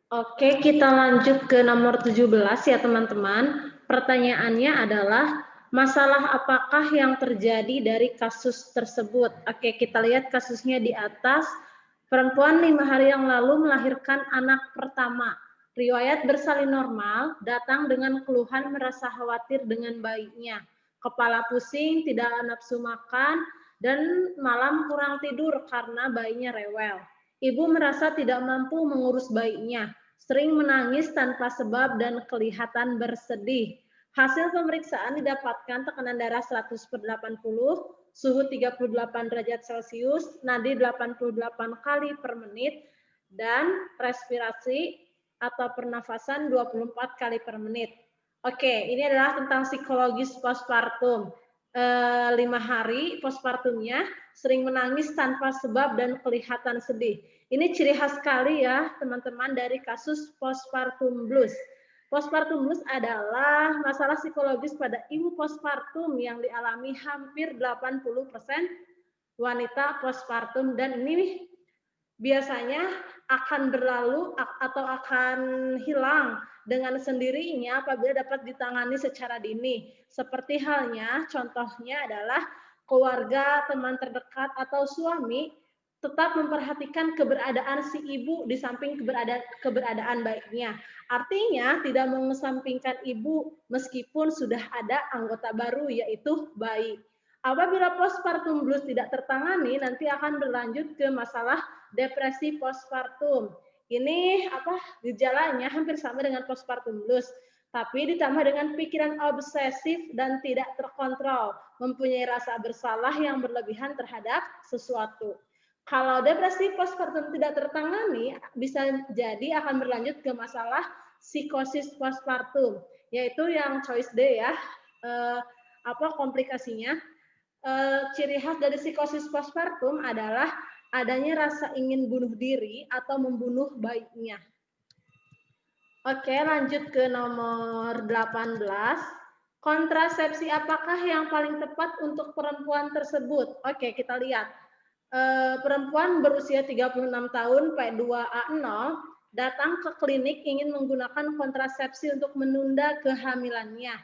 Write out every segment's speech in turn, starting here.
Oke, kita lanjut ke nomor 17 ya teman-teman. Pertanyaannya adalah, masalah apakah yang terjadi dari kasus tersebut? Oke, kita lihat kasusnya di atas. Perempuan 5 hari yang lalu melahirkan anak pertama. Riwayat bersalin normal, datang dengan keluhan merasa khawatir dengan bayinya. Kepala pusing, tidak nafsu makan, dan malam kurang tidur karena bayinya rewel. Ibu merasa tidak mampu mengurus bayinya, sering menangis tanpa sebab dan kelihatan bersedih. Hasil pemeriksaan didapatkan tekanan darah 100/80, suhu 38 derajat Celcius, nadi 88 kali per menit, dan respirasi atau pernafasan 24 kali per menit. Oke, ini adalah tentang psikologis postpartum. 5 hari postpartumnya sering menangis tanpa sebab dan kelihatan sedih. Ini ciri khas sekali ya teman-teman dari kasus postpartum blues. Postpartum blues adalah masalah psikologis pada ibu postpartum yang dialami hampir 80% wanita postpartum, dan ini biasanya akan berlalu atau akan hilang dengan sendirinya apabila dapat ditangani secara dini. Seperti halnya, contohnya adalah keluarga, teman terdekat, atau suami tetap memperhatikan keberadaan si ibu di samping keberadaan bayinya. Artinya tidak mengesampingkan ibu meskipun sudah ada anggota baru yaitu bayi. Apabila postpartum blues tidak tertangani, nanti akan berlanjut ke masalah depresi postpartum. Ini gejalanya hampir sama dengan postpartum blues, tapi ditambah dengan pikiran obsesif dan tidak terkontrol, mempunyai rasa bersalah yang berlebihan terhadap sesuatu. Kalau depresi postpartum tidak tertangani, bisa jadi akan berlanjut ke masalah psikosis postpartum, yaitu yang choice D ya. Komplikasinya? Ciri khas dari psikosis postpartum adalah adanya rasa ingin bunuh diri atau membunuh bayinya. Oke, lanjut ke nomor 18. Kontrasepsi apakah yang paling tepat untuk perempuan tersebut? Oke, kita lihat. Perempuan berusia 36 tahun, P2A0, datang ke klinik ingin menggunakan kontrasepsi untuk menunda kehamilannya.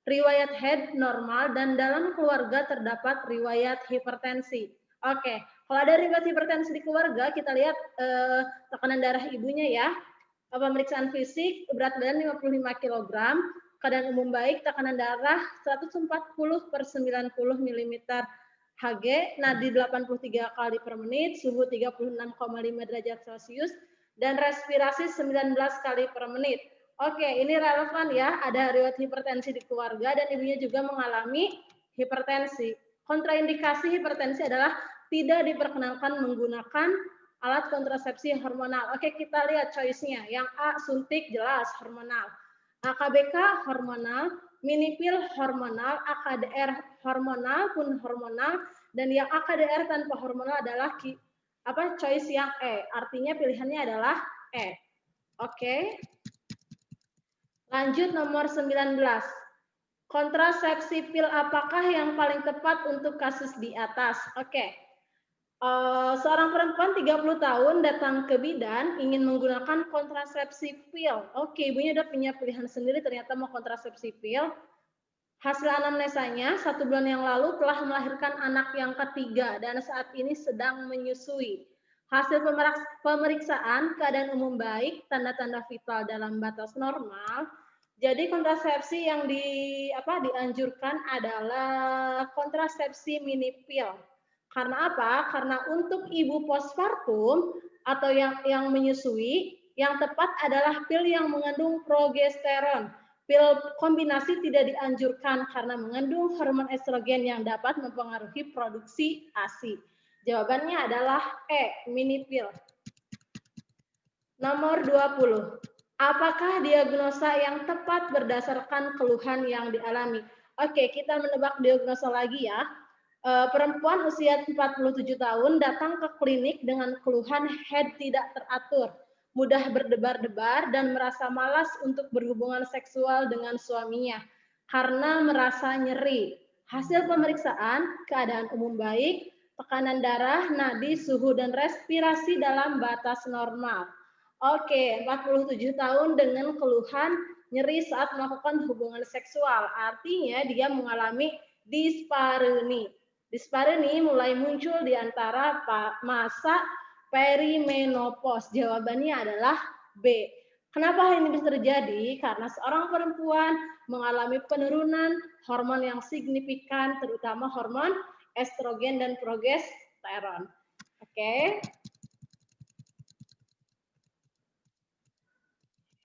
Riwayat head normal dan dalam keluarga terdapat riwayat hipertensi. Oke, kalau ada riwayat hipertensi di keluarga, kita lihat tekanan darah ibunya ya. Pemeriksaan fisik, berat badan 55 kg, keadaan umum baik, tekanan darah 140/90 mm Hg, nadi 83 kali per menit, suhu 36,5 derajat Celcius, dan respirasi 19 kali per menit. Oke, ini relevan ya, ada riwayat hipertensi di keluarga dan ibunya juga mengalami hipertensi. Kontraindikasi hipertensi adalah tidak diperkenankan menggunakan alat kontrasepsi hormonal. Oke, kita lihat choice-nya. Yang A, suntik, jelas hormonal. AKBK hormonal, minipil hormonal, AKDR hormonal pun hormonal, dan yang AKDR tanpa hormonal adalah choice yang E. Artinya pilihannya adalah E. Oke. Lanjut nomor 19. Kontrasepsi pil apakah yang paling tepat untuk kasus di atas? Oke. Seorang perempuan 30 tahun datang ke bidan ingin menggunakan kontrasepsi pil. Oke, ibunya udah punya pilihan sendiri, ternyata mau kontrasepsi pil. Hasil anamnesanya, 1 bulan yang lalu telah melahirkan anak yang ketiga dan saat ini sedang menyusui. Hasil pemeriksaan, keadaan umum baik, tanda-tanda vital dalam batas normal. Jadi kontrasepsi yang dianjurkan adalah kontrasepsi mini pil. Karena apa? Karena untuk ibu postpartum atau yang menyusui, yang tepat adalah pil yang mengandung progesteron. Pil kombinasi tidak dianjurkan karena mengandung hormon estrogen yang dapat mempengaruhi produksi ASI. Jawabannya adalah E, mini pil. Nomor 20. Apakah diagnosa yang tepat berdasarkan keluhan yang dialami? Oke, kita menebak diagnosa lagi ya. Perempuan usia 47 tahun datang ke klinik dengan keluhan head tidak teratur, mudah berdebar-debar dan merasa malas untuk berhubungan seksual dengan suaminya karena merasa nyeri. Hasil pemeriksaan, keadaan umum baik, tekanan darah, nadi, suhu, dan respirasi dalam batas normal. Oke, 47 tahun dengan keluhan nyeri saat melakukan hubungan seksual. Artinya dia mengalami dispareunia. Dispareunia mulai muncul di antara masa perimenopause. Jawabannya adalah B. Kenapa hal ini bisa terjadi? Karena seorang perempuan mengalami penurunan hormon yang signifikan, terutama hormon estrogen dan progesteron. Oke.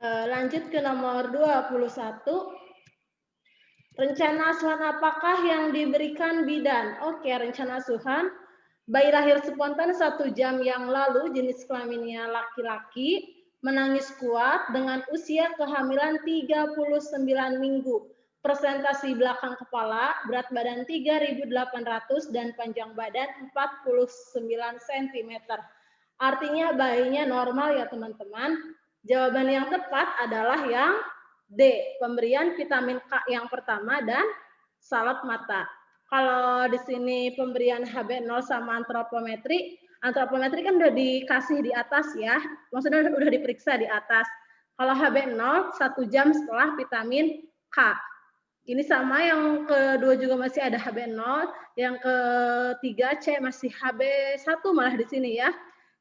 Lanjut ke nomor 21. Rencana asuhan apakah yang diberikan bidan? Oke, rencana asuhan. Bayi lahir spontan 1 jam yang lalu, jenis kelaminnya laki-laki, menangis kuat dengan usia kehamilan 39 minggu. Presentasi belakang kepala, berat badan 3.800 dan panjang badan 49 cm. Artinya bayinya normal ya teman-teman. Jawaban yang tepat adalah yang D, pemberian vitamin K yang pertama dan salep mata. Kalau di sini pemberian HB0 sama antropometri kan udah dikasih di atas ya, maksudnya udah diperiksa di atas. Kalau HB0 1 jam setelah vitamin K. Ini sama, yang kedua juga masih ada HB0, yang ketiga C masih HB1 malah di sini ya.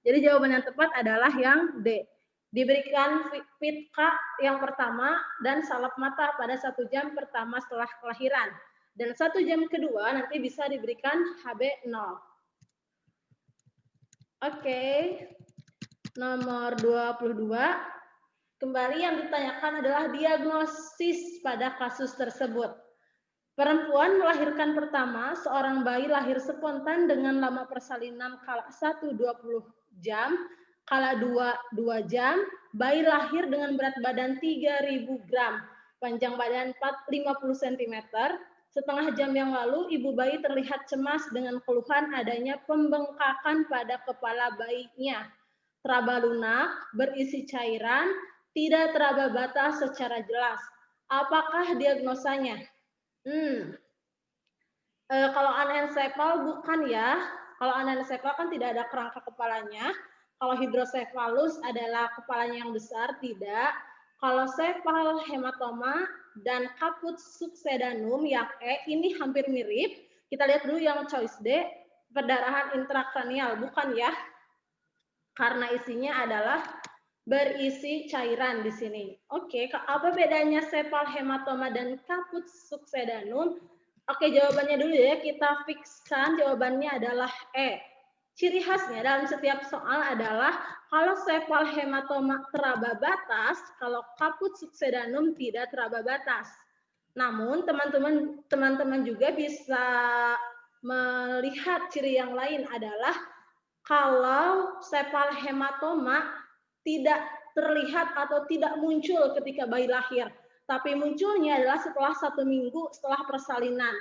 Jadi jawaban yang tepat adalah yang D. Diberikan Fit K yang pertama dan salep mata pada 1 jam pertama setelah kelahiran. Dan 1 jam kedua nanti bisa diberikan HB0. Oke. Nomor 22. Kembali yang ditanyakan adalah diagnosis pada kasus tersebut. Perempuan melahirkan pertama, seorang bayi lahir spontan dengan lama persalinan kala 1 20 jam, kala 2 2 jam, bayi lahir dengan berat badan 3.000 gram, panjang badan 50 cm. Setengah jam yang lalu, ibu bayi terlihat cemas dengan keluhan adanya pembengkakan pada kepala bayinya. Teraba lunak, berisi cairan, tidak teraba bata secara jelas. Apakah diagnosanya? Kalau anencefal bukan ya. Kalau anencefal kan tidak ada kerangka kepalanya. Kalau hidrosefalus adalah kepalanya yang besar, tidak. Kalau sefal hematoma dan caput succedanum yang E ini hampir mirip. Kita lihat dulu yang choice D, perdarahan intrakranial, bukan ya. Karena isinya adalah berisi cairan di sini. Oke, apa bedanya sefal hematoma dan caput succedanum? Oke, jawabannya dulu ya, kita fixkan jawabannya adalah E. Ciri khasnya dalam setiap soal adalah kalau sefal hematoma teraba batas, kalau caput succedanum tidak teraba batas. Namun teman-teman juga bisa melihat ciri yang lain adalah kalau sefal hematoma tidak terlihat atau tidak muncul ketika bayi lahir, tapi munculnya adalah setelah 1 minggu setelah persalinan.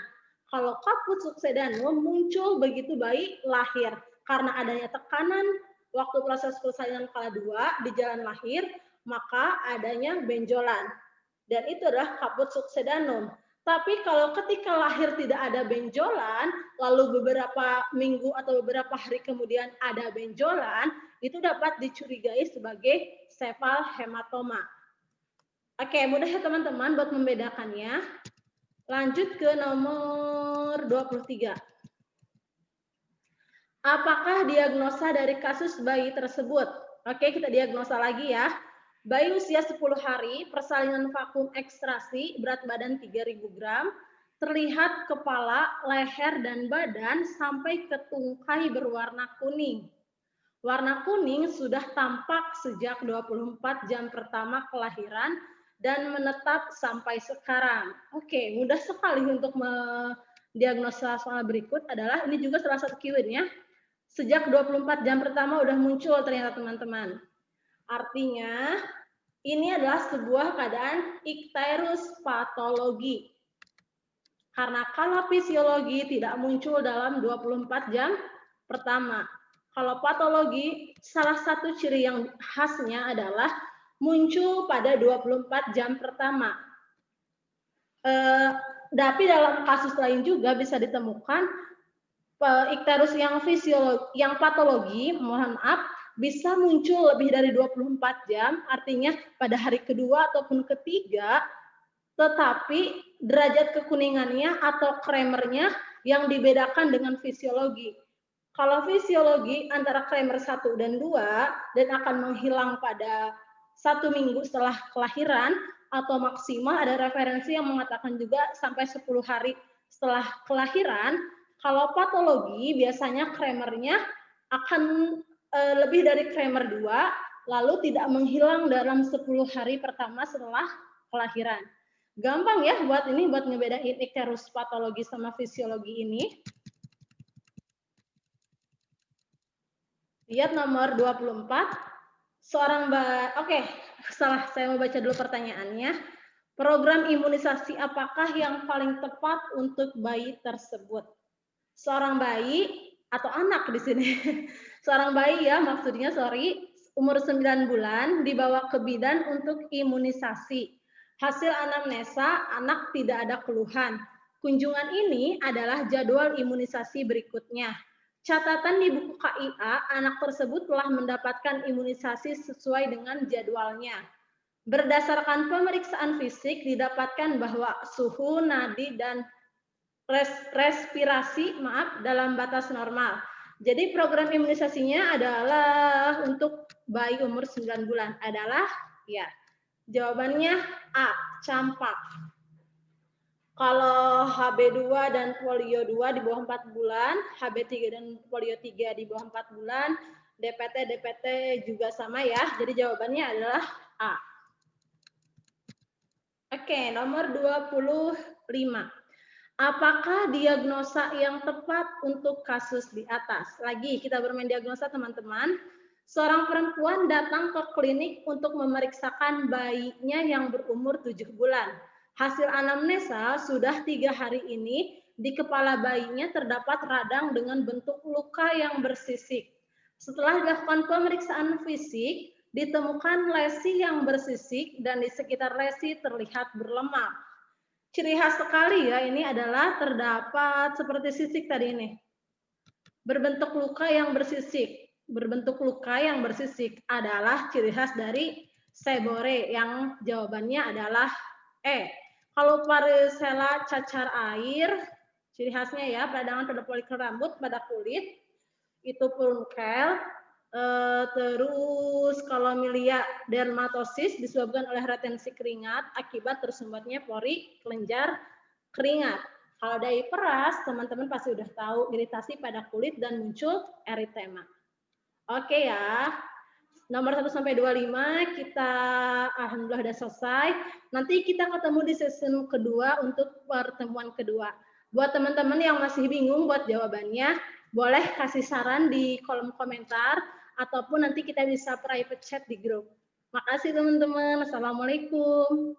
Kalau caput succedanum muncul begitu bayi lahir karena adanya tekanan waktu proses persalinan kala 2 di jalan lahir, maka adanya benjolan. Dan itu adalah caput succedanum. Tapi kalau ketika lahir tidak ada benjolan, lalu beberapa minggu atau beberapa hari kemudian ada benjolan, itu dapat dicurigai sebagai sefal hematoma. Oke, mudah ya teman-teman buat membedakannya. Lanjut ke nomor 23. Apakah diagnosa dari kasus bayi tersebut? Oke, kita diagnosa lagi ya. Bayi usia 10 hari, persalinan vakum ekstrasi, berat badan 3.000 gram, terlihat kepala, leher, dan badan sampai ke tungkai berwarna kuning. Warna kuning sudah tampak sejak 24 jam pertama kelahiran dan menetap sampai sekarang. Oke, mudah sekali untuk mendiagnosa soal berikut adalah, ini juga salah satu keywordnya, sejak 24 jam pertama udah muncul ternyata teman-teman. Artinya, ini adalah sebuah keadaan ikterus patologi. Karena kalau fisiologi tidak muncul dalam 24 jam pertama. Kalau patologi, salah satu ciri yang khasnya adalah muncul pada 24 jam pertama. Tapi dalam kasus lain juga bisa ditemukan ikterus yang patologi, mohon maaf, bisa muncul lebih dari 24 jam, artinya pada hari kedua ataupun ketiga, tetapi derajat kekuningannya atau kremernya yang dibedakan dengan fisiologi. Kalau fisiologi antara kremer 1 dan 2 dan akan menghilang pada 1 minggu setelah kelahiran, atau maksimal ada referensi yang mengatakan juga sampai 10 hari setelah kelahiran. Kalau patologi biasanya kremernya akan lebih dari kremer 2, lalu tidak menghilang dalam 10 hari pertama setelah kelahiran. Gampang ya buat ngebedain icterus patologi sama fisiologi ini. Lihat nomor 24. Salah, saya mau baca dulu pertanyaannya. Program imunisasi apakah yang paling tepat untuk bayi tersebut? Seorang bayi atau anak di sini. Seorang bayi ya, maksudnya umur 9 bulan dibawa ke bidan untuk imunisasi. Hasil anamnesa, anak tidak ada keluhan. Kunjungan ini adalah jadwal imunisasi berikutnya. Catatan di buku KIA, anak tersebut telah mendapatkan imunisasi sesuai dengan jadwalnya. Berdasarkan pemeriksaan fisik, didapatkan bahwa suhu, nadi, dan respirasi dalam batas normal. Jadi program imunisasinya adalah untuk bayi umur 9 bulan. Adalah, ya, jawabannya A, campak. Kalau HB2 dan polio 2 di bawah 4 bulan, HB3 dan polio 3 di bawah 4 bulan, DPT juga sama ya. Jadi jawabannya adalah A. Oke, nomor 25. Apakah diagnosa yang tepat untuk kasus di atas? Lagi kita bermain diagnosa teman-teman. Seorang perempuan datang ke klinik untuk memeriksakan bayinya yang berumur 7 bulan. Hasil anamnesa sudah 3 hari ini di kepala bayinya terdapat radang dengan bentuk luka yang bersisik. Setelah dilakukan pemeriksaan fisik, ditemukan lesi yang bersisik dan di sekitar lesi terlihat berlemak. Ciri khas sekali ya ini adalah terdapat seperti sisik tadi ini. Berbentuk luka yang bersisik. Berbentuk luka yang bersisik adalah ciri khas dari Seborrhea yang jawabannya adalah E. Kalau varicella cacar air, ciri khasnya ya peradangan pada folikel rambut pada kulit, itu furunkel. Terus kalau milia dermatosis disebabkan oleh retensi keringat akibat tersumbatnya pori kelenjar keringat. Kalau dari peras, teman-teman pasti udah tahu iritasi pada kulit dan muncul eritema. Oke ya. Nomor 1 sampai 25 kita alhamdulillah udah selesai. Nanti kita ketemu di season kedua untuk pertemuan kedua. Buat teman-teman yang masih bingung buat jawabannya, boleh kasih saran di kolom komentar ataupun nanti kita bisa private chat di grup. Makasih teman-teman. Assalamualaikum.